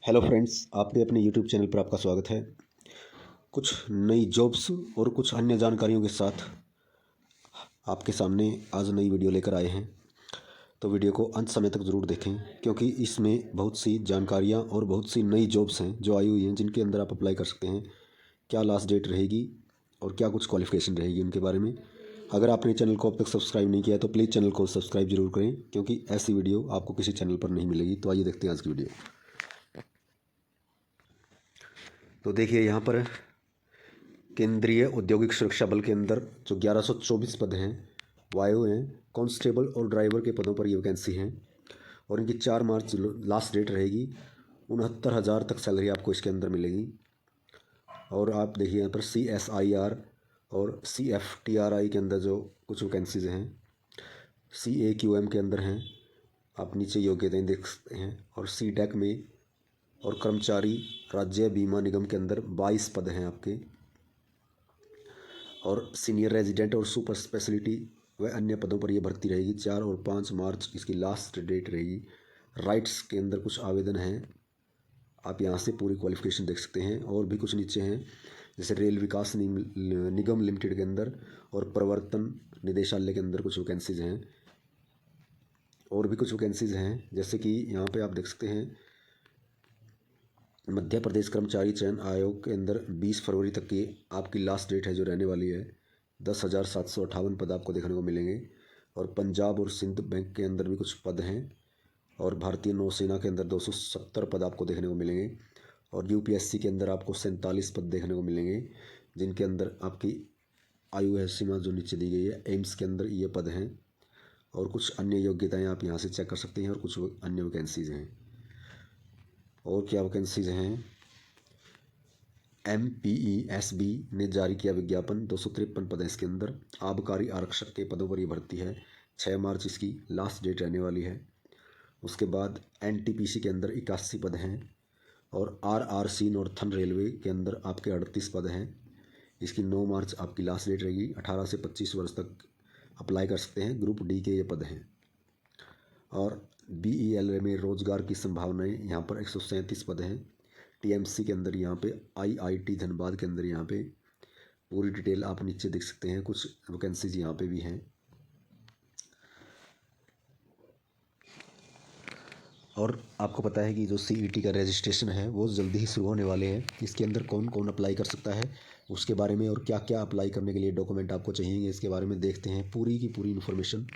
Hello friends, आपके अपने YouTube channel पर आपका स्वागत है। कुछ नई जॉब्स और कुछ अन्य जानकारियों के साथ आपके सामने आज नई वीडियो लेकर आए हैं। तो वीडियो को अंत समय तक ज़रूर देखें, क्योंकि इसमें बहुत सी जानकारियां और बहुत सी नई जॉब्स हैं जो आई हुई हैं, जिनके अंदर आप अप्लाई कर सकते हैं। क्या लास्ट डेट रहेगी और क्या कुछ क्वालिफ़िकेशन रहेगी उनके बारे में। अगर आपने चैनल को अब तक सब्सक्राइब नहीं किया है तो प्लीज़ चैनल को सब्सक्राइब जरूर करें, क्योंकि ऐसी वीडियो आपको किसी चैनल पर नहीं मिलेगी। तो आइए देखते हैं आज की वीडियो। तो देखिए, यहाँ पर केंद्रीय औद्योगिक सुरक्षा बल के अंदर जो 1124 पद हैं वायु हैं, कांस्टेबल और ड्राइवर के पदों पर ये वैकेंसी हैं और इनकी 4 मार्च लास्ट डेट रहेगी। 69,000 तक सैलरी आपको इसके अंदर मिलेगी। और आप देखिए यहाँ पर CSIR और CFTRI के अंदर जो कुछ वैकेंसीज हैं, CAQM के अंदर हैं, आप नीचे योग्यताएँ देख सकते हैं। और CTEC में और कर्मचारी राज्य बीमा निगम के अंदर 22 पद हैं आपके। और सीनियर रेजिडेंट और सुपर स्पेशलिटी व अन्य पदों पर यह भर्ती रहेगी। 4 और 5 मार्च इसकी लास्ट डेट रहेगी। राइट्स के अंदर कुछ आवेदन हैं, आप यहाँ से पूरी क्वालिफ़िकेशन देख सकते हैं। और भी कुछ नीचे हैं, जैसे रेल विकास निगम लिमिटेड के अंदर और प्रवर्तन निदेशालय के अंदर कुछ वैकेंसीज हैं। और भी कुछ वैकेंसीज हैं, जैसे कि यहाँ पे आप देख सकते हैं, मध्य प्रदेश कर्मचारी चयन आयोग के अंदर 20 फरवरी तक की आपकी लास्ट डेट है जो रहने वाली है। 10,758 पद आपको देखने को मिलेंगे। और पंजाब और सिंध बैंक के अंदर भी कुछ पद हैं। और भारतीय नौसेना के अंदर 270 पद आपको देखने को मिलेंगे। और UPSC के अंदर आपको 47 पद देखने को मिलेंगे, जिनके अंदर आपकी आयु है सीमा जो नीचे दी गई है। एम्स के अंदर ये पद हैं। और कुछ अन्य योग्यताएँ आप यहाँ से चेक कर सकते हैं। और कुछ अन्य वैकेंसीज हैं। और क्या वैकेंसीज हैं, MPESB ने जारी किया विज्ञापन, 253 पद हैं इसके अंदर। आबकारी आरक्षक के पदों पर ये भर्ती है। 6 मार्च इसकी लास्ट डेट रहने वाली है। उसके बाद NTPC के अंदर 81 पद हैं। और RRC नॉर्थन रेलवे के अंदर आपके 38 पद हैं। इसकी 9 मार्च आपकी लास्ट डेट रहेगी। 18 से 25 वर्ष तक अप्लाई कर सकते हैं। ग्रुप D के ये पद हैं। और BELA में रोजगार की संभावनाएं, यहाँ पर 137 पद हैं। TMC के अंदर यहाँ पे IIT धनबाद के अंदर यहाँ पे पूरी डिटेल आप नीचे देख सकते हैं। कुछ वैकेंसीज यहाँ पे भी हैं। और आपको पता है कि जो CET का रजिस्ट्रेशन है वो जल्दी ही शुरू होने वाले हैं। इसके अंदर कौन कौन अप्लाई कर सकता है उसके बारे में, और क्या क्या अप्लाई करने के लिए डॉक्यूमेंट आपको चाहिए, इसके बारे में देखते हैं। पूरी की पूरी इन्फॉर्मेशन।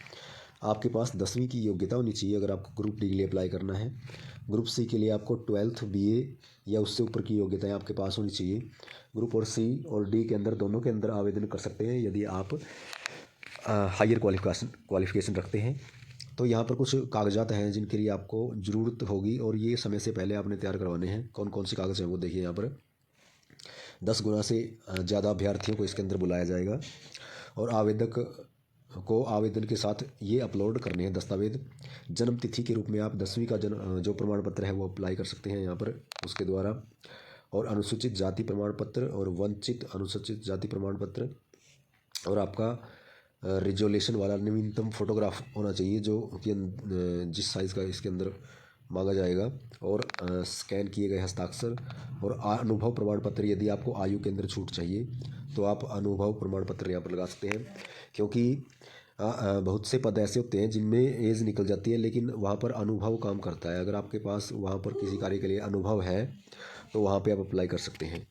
आपके पास 10वीं की योग्यता होनी चाहिए अगर आपको ग्रुप D के लिए अप्लाई करना है। ग्रुप C के लिए आपको 12th BA या उससे ऊपर की योग्यताएं आपके पास होनी चाहिए। ग्रुप और C और D के अंदर दोनों के अंदर आवेदन कर सकते हैं यदि आप हायर क्वालिफिकेशन रखते हैं। तो यहाँ पर कुछ कागजात हैं जिनके लिए आपको ज़रूरत होगी, और ये समय से पहले आपने तैयार करवाने हैं। कौन कौन से कागज़ हैं वो देखिए। यहाँ पर 10 गुना से ज़्यादा अभ्यर्थियों को इसके अंदर बुलाया जाएगा। और आवेदक को आवेदन के साथ ये अपलोड करने हैं दस्तावेज। जन्म तिथि के रूप में आप 10वीं का जो प्रमाण पत्र है वो अप्लाई कर सकते हैं यहाँ पर उसके द्वारा। और अनुसूचित जाति प्रमाण पत्र और वंचित अनुसूचित जाति प्रमाण पत्र। और आपका रिजोल्यूशन वाला नवीनतम फोटोग्राफ होना चाहिए, जो कि जिस साइज़ का इसके अंदर मांगा जाएगा। और स्कैन किए गए हस्ताक्षर। और अनुभव प्रमाण पत्र, यदि आपको आयु के अंदर छूट चाहिए तो आप अनुभव प्रमाण पत्र यहाँ पर लगा सकते हैं। क्योंकि बहुत से पद ऐसे होते हैं जिनमें एज निकल जाती है, लेकिन वहाँ पर अनुभव काम करता है। अगर आपके पास वहाँ पर किसी कार्य के लिए अनुभव है तो वहाँ पे आप अप्लाई कर सकते हैं।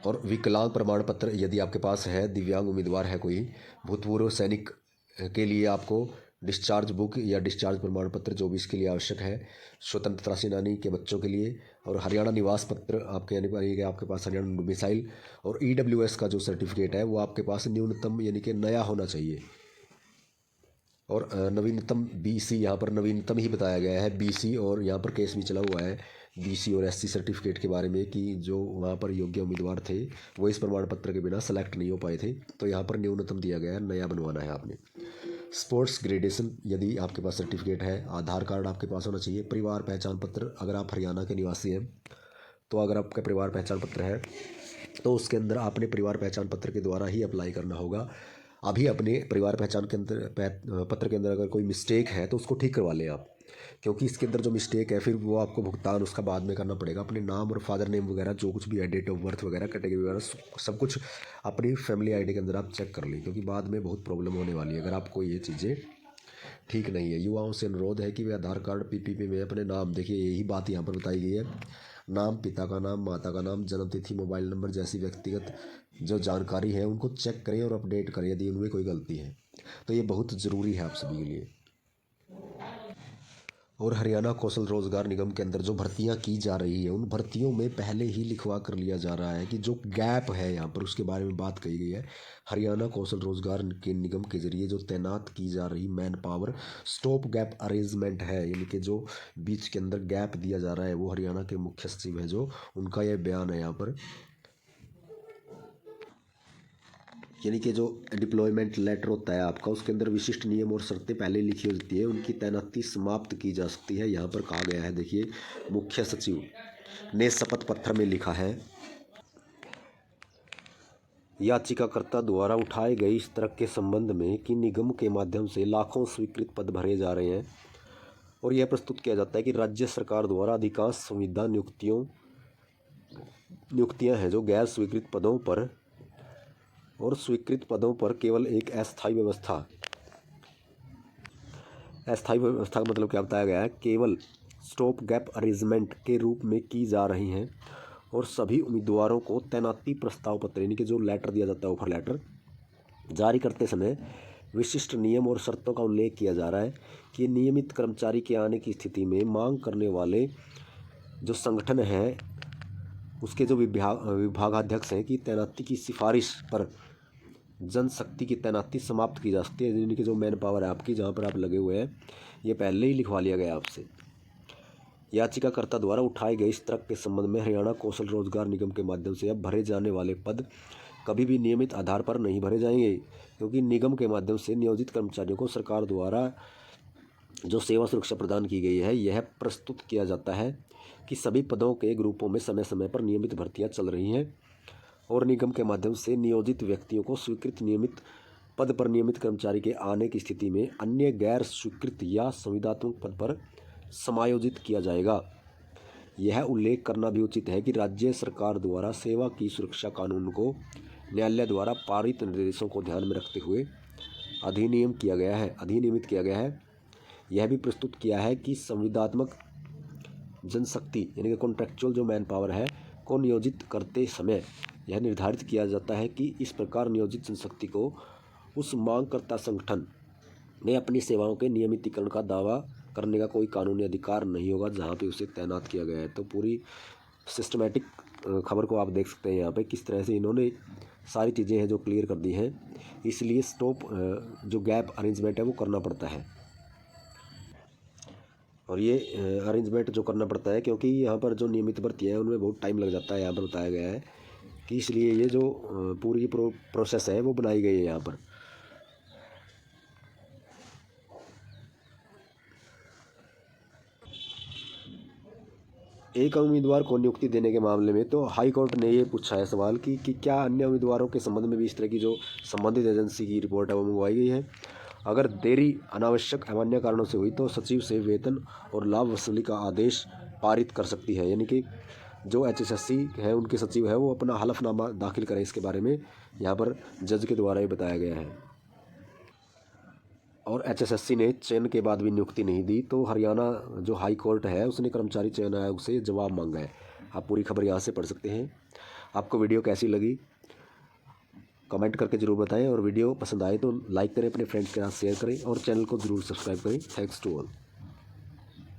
और विकलांग प्रमाण पत्र यदि आपके पास है, दिव्यांग उम्मीदवार है कोई, भूतपूर्व सैनिक के लिए आपको डिस्चार्ज बुक या डिस्चार्ज प्रमाण पत्र जो भी इसके लिए आवश्यक है। स्वतंत्रता सेनानी के बच्चों के लिए। और हरियाणा निवास पत्र आपके यानी कि आपके पास हरियाणा डोमिसाइल। और EWS का जो सर्टिफिकेट है वो आपके पास न्यूनतम यानी कि नया होना चाहिए। और नवीनतम BC यहाँ पर नवीनतम ही बताया गया है BC। और यहाँ पर केस भी चला हुआ है BC और SC सर्टिफिकेट के बारे में कि जो वहाँ पर योग्य उम्मीदवार थे वो इस प्रमाण पत्र के बिना सेलेक्ट नहीं हो पाए थे। तो यहाँ पर न्यूनतम दिया गया है, नया बनवाना है आपने। स्पोर्ट्स ग्रेजुएशन यदि आपके पास सर्टिफिकेट है। आधार कार्ड आपके पास होना चाहिए। परिवार पहचान पत्र, अगर आप हरियाणा के निवासी हैं तो अगर आपका परिवार पहचान पत्र है तो उसके अंदर आपने परिवार पहचान पत्र के द्वारा ही अप्लाई करना होगा। अभी अपने परिवार पहचान के अंदर पत्र के अंदर अगर कोई मिस्टेक है तो उसको ठीक करवा लें आप। क्योंकि इसके अंदर जो मिस्टेक है फिर वो आपको भुगतान उसका बाद में करना पड़ेगा। अपने नाम और फादर नेम वगैरह जो कुछ भी है, डेट ऑफ बर्थ वगैरह, कैटेगरी वगैरह, सब कुछ अपनी फैमिली आईडी के अंदर आप चेक कर लें, क्योंकि बाद में बहुत प्रॉब्लम होने वाली है अगर आपको ये चीज़ें ठीक नहीं है। युवाओं से अनुरोध है कि वे आधार कार्ड पीपीपी में अपने नाम, देखिए यही बात यहाँ पर बताई गई है, नाम, पिता का नाम, माता का नाम, जन्म तिथि, मोबाइल नंबर जैसी व्यक्तिगत जो जानकारी है उनको चेक करें और अपडेट करें यदि उनमें कोई गलती है तो ये बहुत ज़रूरी है आप सभी के लिए। और हरियाणा कौशल रोजगार निगम के अंदर जो भर्तियां की जा रही है उन भर्तियों में पहले ही लिखवा कर लिया जा रहा है कि जो गैप है यहाँ पर उसके बारे में बात कही गई है। हरियाणा कौशल रोजगार के निगम के जरिए जो तैनात की जा रही man power stop gap arrangement है, यानी कि जो बीच के अंदर गैप दिया जा रहा है, वो हरियाणा के मुख्य सचिव है जो उनका यह बयान है यहाँ पर। यानी कि जो डिप्लॉयमेंट लेटर होता है आपका उसके अंदर विशिष्ट नियम और शर्तें पहले लिखी होती है, उनकी तैनाती समाप्त की जा सकती है। यहाँ पर कहा गया है, देखिए मुख्य सचिव ने शपथ पत्र में लिखा है, याचिकाकर्ता द्वारा उठाए गए इस तर्क के संबंध में कि निगम के माध्यम से लाखों स्वीकृत पद भरे जा रहे हैं और यह प्रस्तुत किया जाता है कि राज्य सरकार द्वारा अधिकांश संविदा नियुक्तियां हैं जो गैर स्वीकृत पदों पर और स्वीकृत पदों पर केवल एक अस्थायी व्यवस्था का मतलब क्या बताया गया है, केवल स्टॉप गैप अरेंजमेंट के रूप में की जा रही हैं और सभी उम्मीदवारों को तैनाती प्रस्ताव पत्र, यानी कि जो लेटर दिया जाता है ऑफर लेटर, जारी करते समय विशिष्ट नियम और शर्तों का उल्लेख किया जा रहा है कि नियमित कर्मचारी के आने की स्थिति में मांग करने वाले जो संगठन है उसके जो विभागाध्यक्ष हैं कि तैनाती की सिफारिश पर जनशक्ति की तैनाती समाप्त की जा सकती है, यानी कि जो मैन पावर है आपकी जहाँ पर आप लगे हुए हैं ये पहले ही लिखवा लिया गया आपसे। याचिकाकर्ता द्वारा उठाए गए इस तर्क के संबंध में हरियाणा कौशल रोजगार निगम के माध्यम से अब भरे जाने वाले पद कभी भी नियमित आधार पर नहीं भरे जाएंगे, क्योंकि निगम के माध्यम से नियोजित कर्मचारियों को सरकार द्वारा जो सेवा सुरक्षा प्रदान की गई है यह प्रस्तुत किया जाता है कि सभी पदों के ग्रुपों में समय समय पर नियमित भर्तियाँ चल रही हैं और निगम के माध्यम से नियोजित व्यक्तियों को स्वीकृत नियमित पद पर नियमित कर्मचारी के आने की स्थिति में अन्य गैर स्वीकृत या संविदात्मक पद पर समायोजित किया जाएगा। यह उल्लेख करना भी उचित है कि राज्य सरकार द्वारा सेवा की सुरक्षा कानून को न्यायालय द्वारा पारित निर्देशों को ध्यान में रखते हुए अधिनियमित किया गया है। यह भी प्रस्तुत किया है कि संविदात्मक जनशक्ति यानी कि कॉन्ट्रेक्चुअल जो मैन पावर है को नियोजित करते समय यह निर्धारित किया जाता है कि इस प्रकार नियोजित जनशक्ति को उस मांगकर्ता संगठन में अपनी सेवाओं के नियमितीकरण का दावा करने का कोई कानूनी अधिकार नहीं होगा जहां पे उसे तैनात किया गया है। तो पूरी सिस्टमेटिक खबर को आप देख सकते हैं यहाँ पे किस तरह से इन्होंने सारी चीज़ें हैं जो क्लियर कर दी हैं। इसलिए स्टॉप जो गैप अरेंजमेंट है वो करना पड़ता है और ये अरेंजमेंट जो करना पड़ता है क्योंकि यहाँ पर जो नियमित भर्ती है उनमें बहुत टाइम लग जाता है। यहाँ पर बताया गया है कि इसलिए ये जो पूरी प्रोसेस है वो बनाई गई है यहाँ पर। एक उम्मीदवार को नियुक्ति देने के मामले में तो हाई कोर्ट ने ये पूछा है सवाल कि क्या अन्य उम्मीदवारों के संबंध में भी इस तरह की जो संबंधित एजेंसी की रिपोर्ट है वो मंगवाई गई है। अगर देरी अनावश्यक अमान्य कारणों से हुई तो सचिव से वेतन और लाभ वसूली का आदेश पारित कर सकती है, यानी कि जो HSSC है उनके सचिव है वो अपना हलफनामा दाखिल करें। इसके बारे में यहाँ पर जज के द्वारा ही बताया गया है। और HSSC ने चयन के बाद भी नियुक्ति नहीं दी तो हरियाणा जो हाई कोर्ट है उसने कर्मचारी चयन आयोग से जवाब मांगा है। आप पूरी खबर यहाँ से पढ़ सकते हैं। आपको वीडियो कैसी लगी कमेंट करके ज़रूर बताएं और वीडियो पसंद आए तो लाइक करें, अपने फ्रेंड्स के साथ शेयर करें और चैनल को ज़रूर सब्सक्राइब करें। Thanks to all.